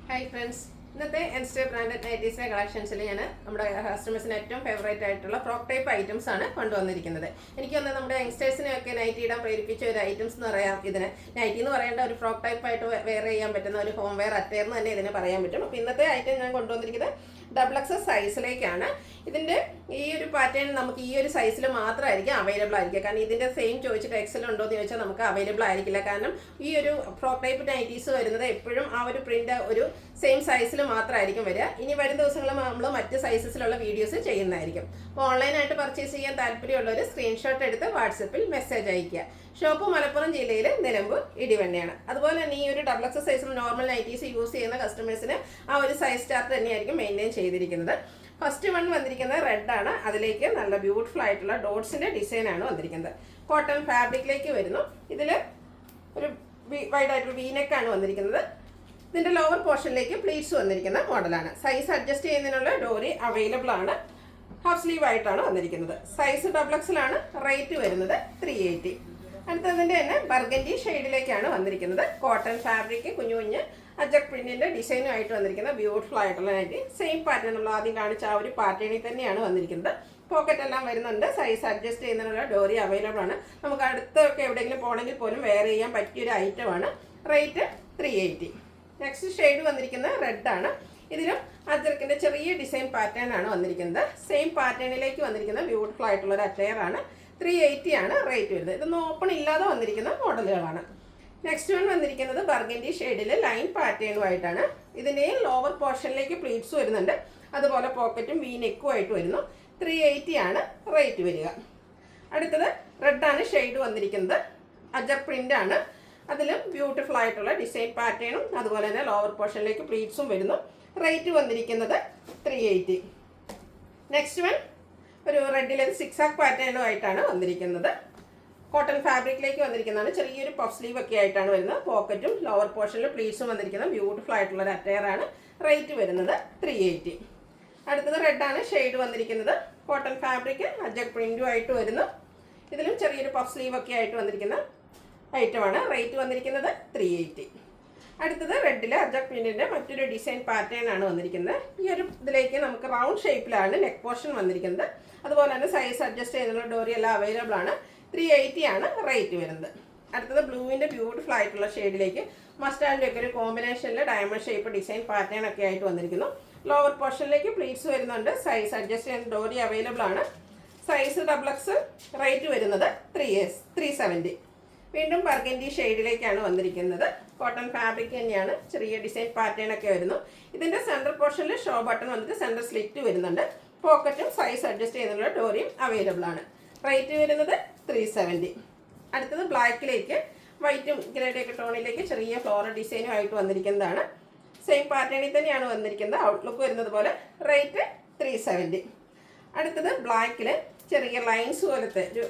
Hi friends, ഇന്നത്തെ എൻസ്റ്റേ branded നൈറ്റീസിലെ കളക്ഷൻസിൽ ഞാൻ നമ്മുടെ കസ്റ്റമേഴ്സിന് ഏറ്റവും ഫേവറേറ്റ് ആയിട്ടുള്ള ഫ്രോക്ക് ടൈപ്പ് ഐറ്റംസ് ആണ് കൊണ്ടുവന്നിരിക്കുന്നത്. എനിക്ക് തോന്നുന്നത് നമ്മുടെ യങ്സ്റ്റേഴ്സിനെയൊക്കെ നൈറ്റി ഇടാൻ പ്രേരിപ്പിച്ച ഒരു ഐറ്റംസ് എന്ന് പറയാം ഇതിന്. നൈറ്റി എന്ന് പറയേണ്ട ഒരു ഫ്രോക്ക് ടൈപ്പ് ആയിട്ട് വെയർ ചെയ്യാൻ പറ്റുന്ന ഒരു ഹോം വെയർ അറ്റയർ എന്ന് തന്നെ ഇതിനെ പറയാൻ പറ്റും. അപ്പോൾ ഇന്നത്തെ ഐറ്റം ഞാൻ കൊണ്ടുവന്നിരിക്കുന്നത് XXL സൈസിലേക്കാണ്. ഇതിൻ്റെ ഈ ഒരു പാറ്റേൺ നമുക്ക് ഈ ഒരു സൈസിൽ മാത്രമായിരിക്കും അവൈലബിൾ ആയിരിക്കുക. കാരണം ഇതിൻ്റെ സെയിം ചോദിച്ചിട്ട് എക്സൽ ഉണ്ടോ എന്ന് ചോദിച്ചാൽ നമുക്ക് അവൈലബിൾ ആയിരിക്കില്ല. കാരണം ഈ ഒരു ഫ്രോക്ക് ടൈപ്പ് നൈറ്റീസ് വരുന്നത് എപ്പോഴും ആ ഒരു പ്രിൻ്റ് ഒരു സെയിം സൈസിൽ മാത്രമായിരിക്കും വരിക. ഇനി വരും ദിവസങ്ങളിൽ നമ്മൾ മറ്റ് സൈസസിലുള്ള വീഡിയോസ് ചെയ്യുന്നതായിരിക്കും. അപ്പോൾ ഓൺലൈനായിട്ട് പർച്ചേസ് ചെയ്യാൻ താല്പര്യമുള്ളവർ സ്ക്രീൻഷോട്ട് എടുത്ത് വാട്സപ്പിൽ മെസ്സേജ് അയയ്ക്കുക. ഷോപ്പ് മലപ്പുറം ജില്ലയിൽ നിലമ്പൂർ ഇടിവണ്ണയാണ്. അതുപോലെ തന്നെ ഈ ഒരു XXL സൈസിൽ നോർമൽ നൈറ്റീസ് യൂസ് ചെയ്യുന്ന കസ്റ്റമേഴ്സിന് ആ ഒരു സൈസ് ചാർട്ട് തന്നെയായിരിക്കും മെയിൻറ്റെയിൻ ചെയ്തിരിക്കുന്നത്. ഫസ്റ്റ് വൺ വന്നിരിക്കുന്നത് റെഡ് ആണ്. അതിലേക്ക് നല്ല ബ്യൂട്ടിഫുൾ ആയിട്ടുള്ള ഡോട്ട്സിൻ്റെ ഡിസൈനാണ് വന്നിരിക്കുന്നത്. കോട്ടൺ ഫാബ്രിക്കിലേക്ക് വരുന്നു. ഇതിൽ ഒരു വൈഡായിട്ടുള്ള വീനെക്കാണ് വന്നിരിക്കുന്നത്. ഇതിൻ്റെ ലോവർ പോർഷനിലേക്ക് പ്ലീറ്റ്സ് വന്നിരിക്കുന്ന മോഡലാണ്. സൈസ് അഡ്ജസ്റ്റ് ചെയ്യുന്നതിനുള്ള ഡോറി അവൈലബിൾ ആണ്. ഹാഫ് സ്ലീവ് ആയിട്ടാണ് വന്നിരിക്കുന്നത്. സൈസ് XXL ആണ്. റേറ്റ് വരുന്നത് 380. അടുത്തതിൻ്റെ തന്നെ ബർഗൻഡി ഷെയ്ഡിലേക്കാണ് വന്നിരിക്കുന്നത്. കോട്ടൺ ഫാബ്രിക് കുഞ്ഞു കുഞ്ഞ് അജക് പ്രിന്റിൻ്റെ ഡിസൈനുമായിട്ട് വന്നിരിക്കുന്ന ബ്യൂട്ടിഫുൾ ആയിട്ടുള്ള നൈറ്റി. സെയിം പാറ്റേൺ നമ്മൾ ആദ്യം കാണിച്ച ആ ഒരു പാറ്റേണിൽ തന്നെയാണ് വന്നിരിക്കുന്നത്. പോക്കറ്റ് എല്ലാം വരുന്നുണ്ട്. സൈസ് അഡ്ജസ്റ്റ് ചെയ്യുന്നതിനുള്ള ഡോറി അവൈലബിൾ ആണ്. നമുക്ക് അടുത്തൊക്കെ എവിടെയെങ്കിലും പോകണമെങ്കിൽ പോലും വെയർ ചെയ്യാൻ പറ്റിയൊരു ഐറ്റമാണ്. റേറ്റ് 380. നെക്സ്റ്റ് ഷെയ്ഡ് വന്നിരിക്കുന്നത് റെഡ് ആണ്. ഇതിലും അജർക്കിൻ്റെ ചെറിയ ഡിസൈൻ പാറ്റേൺ ആണ് വന്നിരിക്കുന്നത്. സെയിം പാറ്റേണിലേക്ക് വന്നിരിക്കുന്ന ബ്യൂട്ടിഫുൾ ആയിട്ടുള്ള ഒരു അറ്റയർ ആണ്. 380 ആണ് റേറ്റ് വരുന്നത്. ഇതൊന്നും ഓപ്പൺ ഇല്ലാതെ വന്നിരിക്കുന്ന മോഡലുകളാണ്. നെക്സ്റ്റ് വൺ വന്നിരിക്കുന്നത് ബർഗൻഡി ഷെയ്ഡിൽ ലൈൻ പാറ്റേണുമായിട്ടാണ്. ഇതിൻ്റെയും ലോവർ പോർഷനിലേക്ക് പ്ലീറ്റ്സ് വരുന്നുണ്ട്. അതുപോലെ പോക്കറ്റും വി നെക്കും ആയിട്ട് വരുന്നു. 380 ആണ് റേറ്റ് വരിക. അടുത്തത് റെഡാണ് ഷെയ്ഡ് വന്നിരിക്കുന്നത്. അജർ പ്രിൻ്റ് ആണ്. അതിലും ബ്യൂട്ടിഫുൾ ആയിട്ടുള്ള ഡിസൈൻ പാറ്റേണും അതുപോലെ തന്നെ ലോവർ പോർഷനിലേക്ക് പ്ലീറ്റ്സും വരുന്നു. റേറ്റ് വന്നിരിക്കുന്നത് 380. നെക്സ്റ്റ് വൺ ഒരു റെഡിൽ സിക്സാക് പാറ്റേണുമായിട്ടാണ് വന്നിരിക്കുന്നത്. കോട്ടൺ ഫാബ്രിക്കിലേക്ക് വന്നിരിക്കുന്നതാണ്. ചെറിയൊരു പഫ് സ്ലീവ് ഒക്കെ ആയിട്ടാണ് വരുന്നത്. പോക്കറ്റും ലോവർ പോർഷനിൽ പ്ലീറ്റ്സും വന്നിരിക്കുന്ന ബ്യൂട്ടിഫുൾ ആയിട്ടുള്ള ഒരു അറ്റയറാണ്. റേറ്റ് വരുന്നത് 380. അടുത്തത് റെഡാണ് ഷെയ്ഡ് വന്നിരിക്കുന്നത്. കോട്ടൺ ഫാബ്രിക് അജക് പ്രിൻറ്റും ആയിട്ട് വരുന്നു. ഇതിലും ചെറിയൊരു പഫ് സ്ലീവ് ഒക്കെ ആയിട്ട് വന്നിരിക്കുന്ന ഐറ്റമാണ്. റേറ്റ് വന്നിരിക്കുന്നത് 380. അടുത്തത് റെഡിൽ അജക് പ്രിന്റിൻ്റെ മറ്റൊരു ഡിസൈൻ പാറ്റേൺ ആണ് വന്നിരിക്കുന്നത്. ഈ ഒരു ഇതിലേക്ക് നമുക്ക് റൗണ്ട് ഷേപ്പിലാണ് നെക്ക് പോർഷൻ വന്നിരിക്കുന്നത്. അതുപോലെ തന്നെ സൈസ് അഡ്ജസ്റ്റ് ചെയ്യുന്ന ഡോറി എല്ലാം അവൈലബിൾ ആണ്. 380 ആണ് റേറ്റ് വരുന്നത്. അടുത്തത് ബ്ലൂവിൻ്റെ ബ്യൂട്ടിഫുൾ ആയിട്ടുള്ള ഷെയ്ഡിലേക്ക് മസ്റ്റാർഡിൻ്റെ ഒക്കെ ഒരു കോമ്പിനേഷനിൽ ഡയമണ്ട് ഷേപ്പ് ഡിസൈൻ പാറ്റേൺ ഒക്കെ ആയിട്ട് വന്നിരിക്കുന്നു. ലോവർ പോർഷനിലേക്ക് പ്ലീറ്റ്സ് വരുന്നുണ്ട്. സൈസ് അഡ്ജസ്റ്റ് ചെയ്യുന്ന ഡോറി അവൈലബിൾ ആണ്. Size XXL. റേറ്റ് വരുന്നത് 370. വീണ്ടും ബർഗൻഡി ഷെയ്ഡിലേക്കാണ് വന്നിരിക്കുന്നത്. കോട്ടൺ ഫാബ്രിക് തന്നെയാണ്. ചെറിയ ഡിസൈൻ പാറ്റേൺ ഒക്കെ വരുന്നു. ഇതിൻ്റെ സെൻട്രൽ പോർഷനിൽ ഷോ ബട്ടൺ വന്നിട്ട് സെൻട്രൽ സ്ലിറ്റ് വരുന്നുണ്ട്. പോക്കറ്റും സൈസ് അഡ്ജസ്റ്റ് ചെയ്യുന്നുള്ള ഡോറിയും അവൈലബിൾ ആണ്. റേറ്റ് വരുന്നത് 370. അടുത്തത് ബ്ലാക്കിലേക്ക് വൈറ്റും ഗ്രേഡൊക്കെ ടോണിലേക്ക് ചെറിയ ഫ്ലോറൽ ഡിസൈനും ആയിട്ട് വന്നിരിക്കുന്നതാണ്. സെയിം പാറ്റേണിൽ തന്നെയാണ് വന്നിരിക്കുന്നത്. ഔട്ട്ലുക്ക് വരുന്നത് പോലെ. റേറ്റ് 370. അടുത്തത് ബ്ലാക്കിൽ ചെറിയ ലൈൻസ് പോലത്തെ ഒരു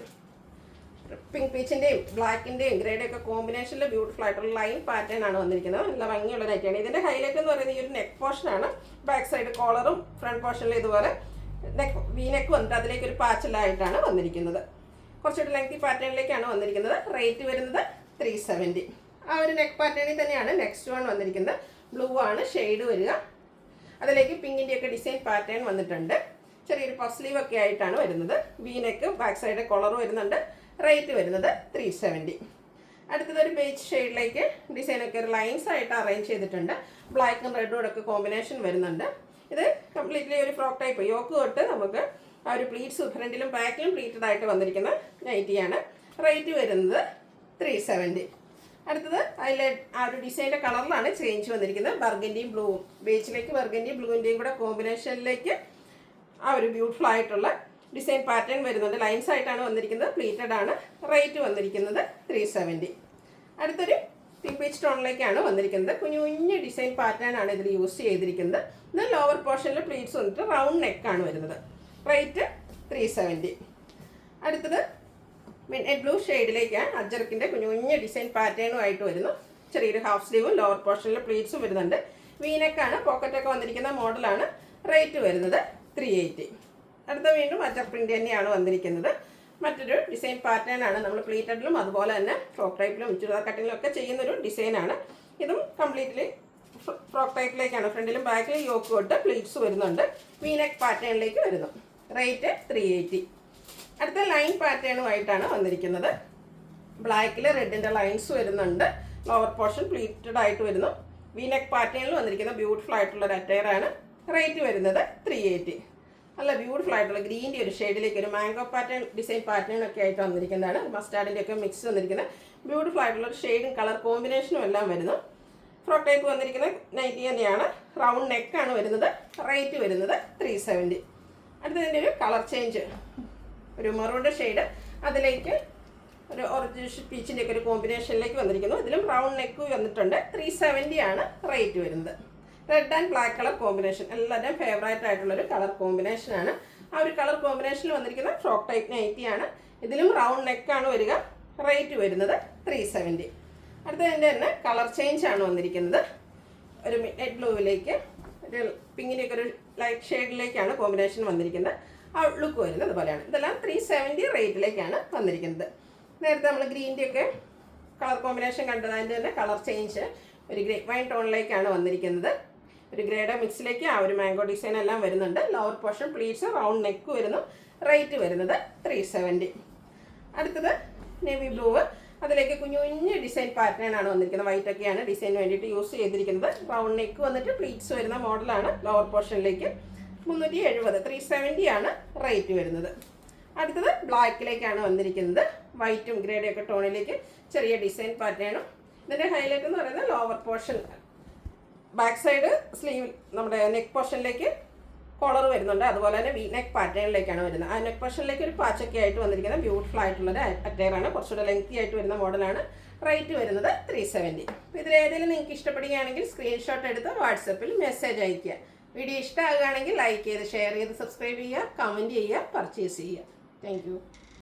പിങ്ക് പീച്ചിൻ്റെയും ബ്ലാക്കിൻ്റെയും ഗ്രേഡൊക്കെ കോമ്പിനേഷനിൽ ബ്യൂട്ടിഫുൾ ആയിട്ടുള്ള ലൈൻ പാറ്റേൺ ആണ് വന്നിരിക്കുന്നത്. നല്ല ഭംഗിയുള്ള നൈറ്റിയാണ്. ഇതിൻ്റെ ഹൈലൈറ്റ് എന്ന് പറയുന്നത് ഈ ഒരു നെക്ക് പോർഷനാണ്. ബാക്ക് സൈഡ് കോളറും ഫ്രണ്ട് പോർഷനിൽ ഇതുപോലെ നെക്ക് വി നെക്ക് വന്നിട്ട് അതിലേക്ക് ഒരു പാച്ചലായിട്ടാണ് വന്നിരിക്കുന്നത്. കുറച്ചുകൂടി ലെങ്തി പാറ്റേണിലേക്കാണ് വന്നിരിക്കുന്നത്. റേറ്റ് വരുന്നത് 370. ആ ഒരു നെക്ക് പാറ്റേണിൽ തന്നെയാണ് നെക്സ്റ്റ് വൺ വന്നിരിക്കുന്നത്. ബ്ലൂ ആണ് ഷെയ്ഡ് വരിക. അതിലേക്ക് പിങ്കിൻ്റെയൊക്കെ ഡിസൈൻ പാറ്റേൺ വന്നിട്ടുണ്ട്. ചെറിയൊരു പഫ് സ്ലീവ് ഒക്കെ ആയിട്ടാണ് വരുന്നത്. V neck back side colour വരുന്നുണ്ട്. റേറ്റ് വരുന്നത് 370. അടുത്തത് ഒരു ബേജ് ഷെയ്ഡിലേക്ക് ഡിസൈനൊക്കെ ഒരു ലൈൻസ് ആയിട്ട് അറേഞ്ച് ചെയ്തിട്ടുണ്ട്. ബ്ലാക്കും റെഡും ഒക്കെ കോമ്പിനേഷൻ വരുന്നുണ്ട്. ഇത് കംപ്ലീറ്റ്ലി ഒരു ഫ്രോക്ക് ടൈപ്പ് യോക്ക് തൊട്ട് നമുക്ക് ആ ഒരു പ്ലീറ്റ്സ് ഫ്രണ്ടിലും ബാക്കിലും പ്ലീറ്റഡ് ആയിട്ട് വന്നിരിക്കുന്ന നൈറ്റിയാണ്. റേറ്റ് വരുന്നത് 370. അടുത്തത് അതിൽ ആ ഒരു ഡിസൈൻ്റെ കളറിലാണ് ചേഞ്ച് വന്നിരിക്കുന്നത്. ബർഗൻഡിയും ബ്ലൂവും ബേജിലേക്ക് ബർഗൻഡിയും ബ്ലൂവിൻ്റെയും കൂടെ കോമ്പിനേഷനിലേക്ക് ആ ഒരു ബ്യൂട്ടിഫുൾ ആയിട്ടുള്ള ഡിസൈൻ പാറ്റേൺ വരുന്നുണ്ട്. ലൈൻസ് ആയിട്ടാണ് വന്നിരിക്കുന്നത്. പ്ലീറ്റഡ് ആണ്. റേറ്റ് വന്നിരിക്കുന്നത് 370. അടുത്തൊരു പിങ്ക് പീച്ച് ടോണിലേക്കാണ് വന്നിരിക്കുന്നത്. കുഞ്ഞു കുഞ്ഞ് ഡിസൈൻ പാറ്റേൺ ആണ് ഇതിൽ യൂസ് ചെയ്തിരിക്കുന്നത്. ഇത് ലോവർ പോർഷനിൽ പ്ലീറ്റ്സ് വന്നിട്ട് റൗണ്ട് നെക്കാണ് വരുന്നത്. റേറ്റ് 370. അടുത്തത് മിഡ്നൈറ്റ് ബ്ലൂ ഷെയ്ഡിലേക്കാണ്. അജർക്കിൻ്റെ കുഞ്ഞു കുഞ്ഞ് ഡിസൈൻ പാറ്റേണും ആയിട്ട് വരുന്നു. ചെറിയൊരു ഹാഫ് സ്ലീവും ലോവർ പോർഷനിൽ പ്ലീറ്റ്സും വരുന്നുണ്ട്. വീനെക്കാണ്. പോക്കറ്റൊക്കെ വന്നിരിക്കുന്ന മോഡലാണ്. റേറ്റ് വരുന്നത് 380. അടുത്ത വീണ്ടും അജർ പ്രിൻ്റ് തന്നെയാണ് വന്നിരിക്കുന്നത്. മറ്റൊരു ഡിസൈൻ പാറ്റേൺ ആണ്. നമ്മൾ പ്ലീറ്റഡിലും അതുപോലെ തന്നെ ഫ്രോക്ക് ടൈപ്പിലും ചുരിദാർ കട്ടിങ്ങിലും ഒക്കെ ചെയ്യുന്നൊരു ഡിസൈനാണ്. ഇതും കംപ്ലീറ്റ്ലി ഫ്രോക്ക് ടൈപ്പിലേക്കാണ്. ഫ്രണ്ടിലും ബാക്കിലും യോക്ക് തൊട്ട് പ്ലീറ്റ്സ് വരുന്നുണ്ട്. വീനെക്ക് പാറ്റേണിലേക്ക് വരുന്നു. റേറ്റ് 380. അടുത്ത ലൈൻ പാറ്റേണുമായിട്ടാണ് വന്നിരിക്കുന്നത്. ബ്ലാക്കിൽ റെഡിൻ്റെ ലൈൻസ് വരുന്നുണ്ട്. ലോവർ പോർഷൻ പ്ലീറ്റഡ് ആയിട്ട് വരുന്നു. വീനെക്ക് പാറ്റേണിൽ വന്നിരിക്കുന്ന ബ്യൂട്ടിഫുൾ ആയിട്ടുള്ള ഒരു അറ്റയറാണ്. റേറ്റ് വരുന്നത് 380. നല്ല ബ്യൂട്ടിഫുൾ ആയിട്ടുള്ള ഗ്രീൻ്റെ ഒരു ഷെയ്ഡിലേക്ക് ഒരു മാംഗോ പാറ്റേൺ ഡിസൈൻ പാറ്റേൺ ഒക്കെ ആയിട്ട് വന്നിരിക്കുന്നതാണ്. മസ്റ്റാർഡിൻ്റെ ഒക്കെ മിക്സ് വന്നിരിക്കുന്നത് ബ്യൂട്ടിഫുൾ ആയിട്ടുള്ള ഒരു ഷെയ്ഡും കളർ കോമ്പിനേഷനും എല്ലാം വരുന്നു. ഫ്രോക്ക് ടൈപ്പ് വന്നിരിക്കുന്ന നൈറ്റി തന്നെയാണ്. റൗണ്ട് നെക്കാണ് വരുന്നത്. റേറ്റ് വരുന്നത് 370. അടുത്തതിൻ്റെ ഒരു കളർ ചേഞ്ച്, ഒരു മെറൂൺ ഷെയ്ഡ്, അതിലേക്ക് ഒരു ഓറഞ്ച് പീച്ചിൻ്റെ ഒക്കെ ഒരു കോമ്പിനേഷനിലേക്ക് വന്നിരിക്കുന്നു. ഇതിലും റൗണ്ട് നെക്ക് വന്നിട്ടുണ്ട്. 370 ആണ് റേറ്റ് വരുന്നത്. Red and black colour combination എല്ലാവരുടെയും ഫേവറേറ്റ് ആയിട്ടുള്ളൊരു കളർ കോമ്പിനേഷനാണ്. ആ ഒരു കളർ കോമ്പിനേഷനിൽ വന്നിരിക്കുന്ന ഫ്രോക്ക് ടൈപ്പ് നൈറ്റിയാണ്. ഇതിലും റൗണ്ട് നെക്കാണ് വരിക. റേറ്റ് വരുന്നത് 370. അടുത്തതിൻ്റെ തന്നെ കളർ ചേഞ്ച് ആണ് വന്നിരിക്കുന്നത്. ഒരു മിഡ് നൈറ്റ് ബ്ലൂവിലേക്ക് ഒരു പിങ്കിൻ്റെയൊക്കെ ഒരു ലൈറ്റ് ഷെയ്ഡിലേക്കാണ് കോമ്പിനേഷൻ വന്നിരിക്കുന്നത്. ആ ലുക്ക് വരുന്നത് പോലെയാണ്. ഇതെല്ലാം 370 റേറ്റിലേക്കാണ് വന്നിരിക്കുന്നത്. നേരത്തെ നമ്മൾ ഗ്രീൻ്റെയൊക്കെ കളർ കോമ്പിനേഷൻ കണ്ടത്, അതിൻ്റെ തന്നെ കളർ ചേഞ്ച് ഒരു ഗ്രേ വൈൻ ടോണിലേക്കാണ് വന്നിരിക്കുന്നത്. ഒരു ഗ്രേഡ് മിക്സിലേക്ക് ആ ഒരു മാംഗോ ഡിസൈൻ എല്ലാം വരുന്നുണ്ട്. Lower portion pleats, round neck വരുന്നു. റേറ്റ് വരുന്നത് 370. അടുത്തത് നേവി ബ്ലൂ, അതിലേക്ക് കുഞ്ഞു കുഞ്ഞ് ഡിസൈൻ പാറ്റേൺ ആണ് വന്നിരിക്കുന്നത്. വൈറ്റ് ഒക്കെയാണ് ഡിസൈന് വേണ്ടിയിട്ട് യൂസ് ചെയ്തിരിക്കുന്നത്. റൗണ്ട് നെക്ക് വന്നിട്ട് പ്ലീറ്റ്സ് വരുന്ന മോഡലാണ്. ലോവർ പോർഷനിലേക്ക് 370, 370 ആണ് റേറ്റ് വരുന്നത്. അടുത്തത് ബ്ലാക്കിലേക്കാണ് വന്നിരിക്കുന്നത്. വൈറ്റും ഗ്രേഡും ഒക്കെ ടോണിലേക്ക് ചെറിയ ഡിസൈൻ പാറ്റേണും. ഇതിൻ്റെ ഹൈലൈറ്റ് എന്ന് പറയുന്നത് lower portion, back side sleeve നമ്മുടെ നെക്ക് പോർഷനിലേക്ക് കോളർ വരുന്നുണ്ട്. അതുപോലെ തന്നെ വി നെക്ക് പാറ്റേണിലേക്കാണ് വരുന്നത്. ആ നെക്ക് പോർഷനിലേക്ക് ഒരു പാച്ചൊക്കെ ആയിട്ട് വന്നിരിക്കുന്ന ബ്യൂട്ടിഫുൾ ആയിട്ടുള്ളൊരു അറ്റയറാണ്. കുറച്ചുകൂടെ ലെങ്തി ആയിട്ട് വരുന്ന മോഡലാണ്. റേറ്റ് വരുന്നത് 370. അപ്പോൾ ഇതിലേതെങ്കിലും നിങ്ങൾക്ക് ഇഷ്ടപ്പെടുകയാണെങ്കിൽ സ്ക്രീൻഷോട്ട് എടുത്ത് വാട്സപ്പിൽ മെസ്സേജ് അയയ്ക്കുക. വീഡിയോ ഇഷ്ടമാകുകയാണെങ്കിൽ ലൈക്ക് ചെയ്ത് ഷെയർ ചെയ്ത് സബ്സ്ക്രൈബ് ചെയ്യുക, കമൻറ്റ് ചെയ്യുക, പർച്ചേസ് ചെയ്യുക. Thank you.